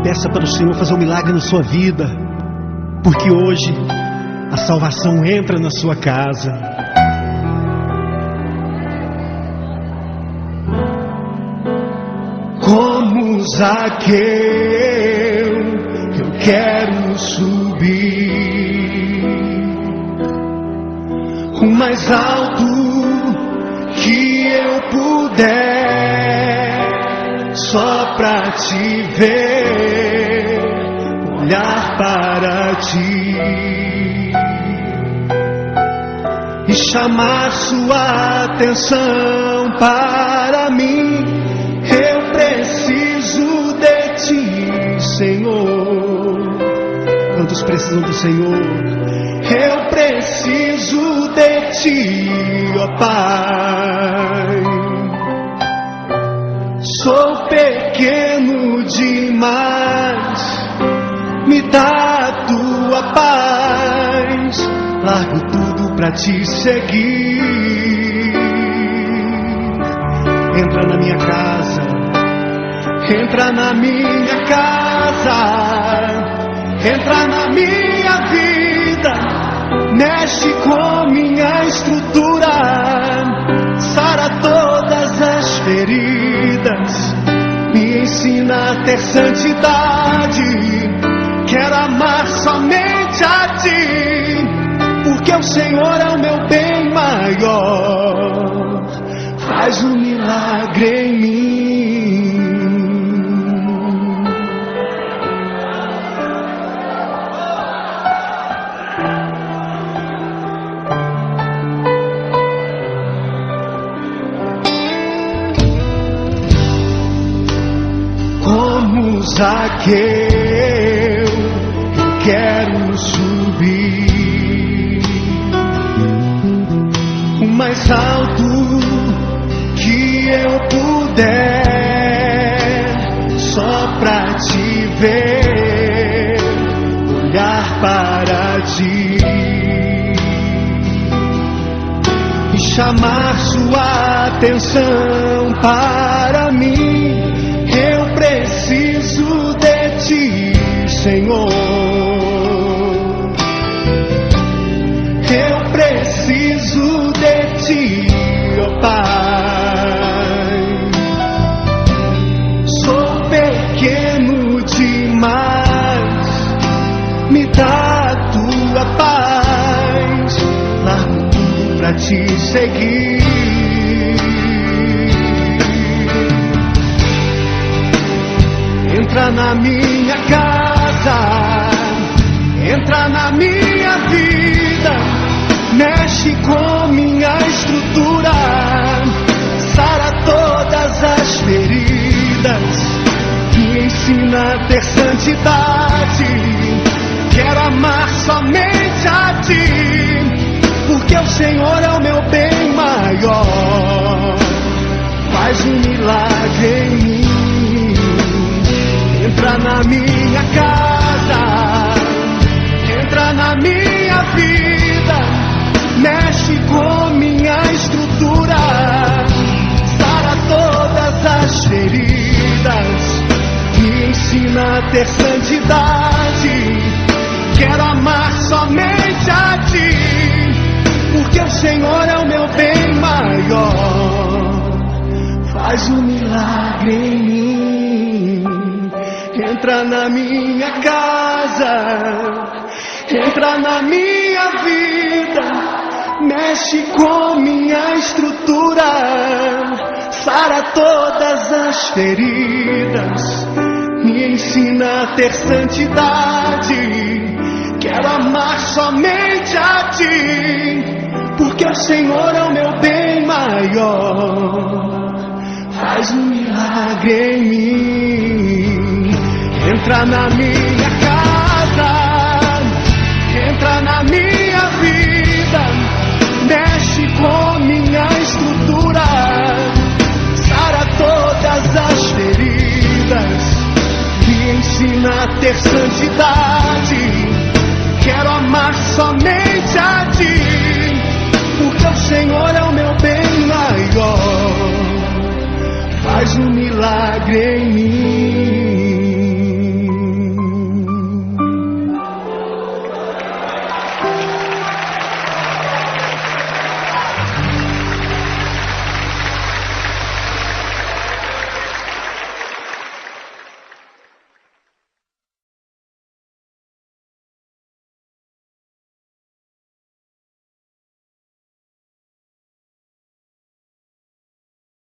Peça para o Senhor fazer um milagre na sua vida, porque hoje a salvação entra na sua casa. Como Zaqueu, eu quero subir o mais alto que eu puder, só pra te ver, olhar para ti e chamar sua atenção para mim. Eu preciso de ti, Senhor. Quantos precisam do Senhor? Eu preciso de ti, ó Pai. Sou pequeno demais, me dá a tua paz. Largo tudo pra te seguir. Entra na minha casa, entra na minha casa, entra na minha vida, mexe com minha estrutura, sara todas as feridas, me ensina a ter santidade. Quero amar somente a ti, porque o Senhor é o meu bem maior. Faz um milagre em mim. Como Zaqueu, eu quero subir o mais alto que eu puder, só pra te ver, olhar para ti e chamar sua atenção para mim. Eu preciso de ti, Senhor. Eu preciso de ti, ó Pai. Sou pequeno demais, me dá a tua paz. Largo tudo pra te seguir. Entra na minha casa, entra na minha vida, mexe com minha estrutura, sara todas as feridas, me ensina a ter santidade. Quero amar somente a ti, porque o Senhor é o meu bem maior. Faz um milagre em mim. Entra na minha casa, entra na minha vida, mexe com minha estrutura, sara todas as feridas, me ensina a ter santidade. Quero amar somente a ti, porque o Senhor é o meu bem maior. Faz um milagre em mim. Entra na minha casa, entra na minha vida, mexe com minha estrutura, sara todas as feridas, me ensina a ter santidade. Quero amar somente a ti, porque o Senhor é o meu bem maior. Faz um milagre em mim. Entra na minha casa, entra na minha vida, mexe com minha estrutura, sara todas as feridas, me ensina a ter santidade. Quero amar somente a ti, porque o Senhor é o meu bem maior. milagre em